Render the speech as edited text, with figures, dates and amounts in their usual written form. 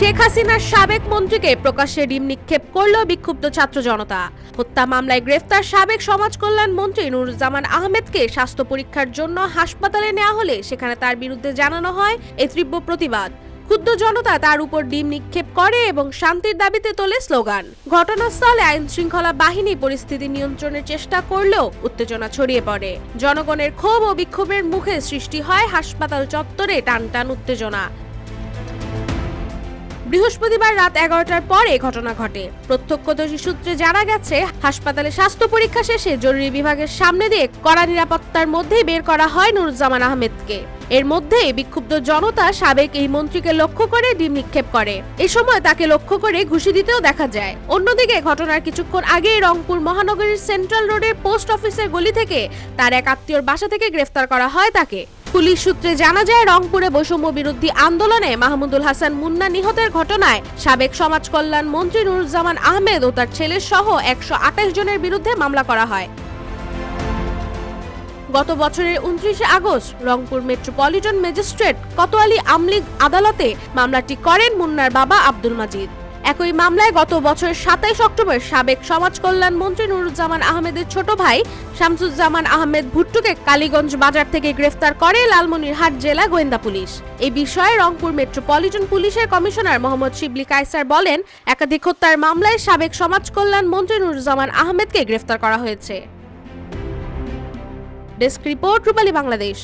শেখ হাসিনার সাবেক মন্ত্রীকে প্রকাশ্যে ডিম নিক্ষেপ করল বিক্ষুব্ধ ছাত্র জনতা। হত্যা মামলায় গ্রেফতার সাবেক সমাজ কল্যাণ মন্ত্রী নুরুজ্জামান আহমেদকে স্বাস্থ্য পরীক্ষার জন্য হাসপাতালে নেওয়া হলে সেখানে তার বিরুদ্ধে জানানো হয় এই তীব্র প্রতিবাদ। ক্ষুব্ধ জনতা তার উপর ডিম নিক্ষেপ করে এবং শান্তির দাবিতে তোলে স্লোগান। ঘটনাস্থলে আইন শৃঙ্খলা বাহিনী পরিস্থিতি নিয়ন্ত্রণের চেষ্টা করলেও উত্তেজনা ছড়িয়ে পড়ে। জনগণের ক্ষোভ ও বিক্ষোভের মুখে সৃষ্টি হয় হাসপাতাল চত্বরে টানটান উত্তেজনা। বৃহস্পতিবার রাত 11টার পরে ঘটনা ঘটে। প্রত্যক্ষদর্শী সূত্রে জানা গেছে, হাসপাতালে স্বাস্থ্য পরীক্ষা শেষে জরুরি বিভাগের সামনে দিয়ে কড়া নিরাপত্তার মধ্যেই বের করা হয় নুরুজ্জামান আহমেদকে। এর মধ্যেই বিক্ষুব্ধ জনতা সাবেক এই মন্ত্রীকে লক্ষ্য করে ডিম নিক্ষেপ করে। এ সময় তাকে লক্ষ্য করে ঘুষি দিতেও দেখা যায়। অন্যদিকে ঘটনার কিছুক্ষণ আগে রংপুর মহানগরীর সেন্ট্রাল রোডের পোস্ট অফিসের গলি থেকে তার এক আত্মীয়র বাসা থেকে গ্রেফতার করা হয় তাকে। পুলিশ সূত্রে জানা যায়, রংপুরে বৈষম্য বিরোধী আন্দোলনে মাহমুদুল হাসান মুন্না নিহতের ঘটনায় সাবেক সমাজ কল্যাণ মন্ত্রী নুরুজ্জামান আহমেদ ও তার ছেলে সহ 128 জনের বিরুদ্ধে মামলা করা হয়। গত বছরের 29শে August Rangpur metropolitan magistrate Kotwali আমলি আদালতে মামলাটি করেন মুন্নার বাবা আব্দুল মাজিদ। একই মামলায় গত বছরের 27 অক্টোবর সাবেক সমাজ কল্যাণ মন্ত্রী নুরুজ্জামান আহমেদের ছোট ভাই শামসুজ্জামান আহমেদ ভুট্টুকে কালীগঞ্জ বাজার থেকে গ্রেফতার করে লালমনিরহাট জেলা গোয়েন্দা পুলিশ। এই বিষয়ে রংপুর মেট্রোপলিটন পুলিশের কমিশনার মোহাম্মদ শিবলি কায়সার বলেন, একাধিক হত্যার মামলায় সাবেক সমাজ কল্যাণ মন্ত্রী নুরুজ্জামান আহমেদকে গ্রেফতার করা হয়েছে। ডেস্ক রিপোর্ট, রূপালী বাংলাদেশ।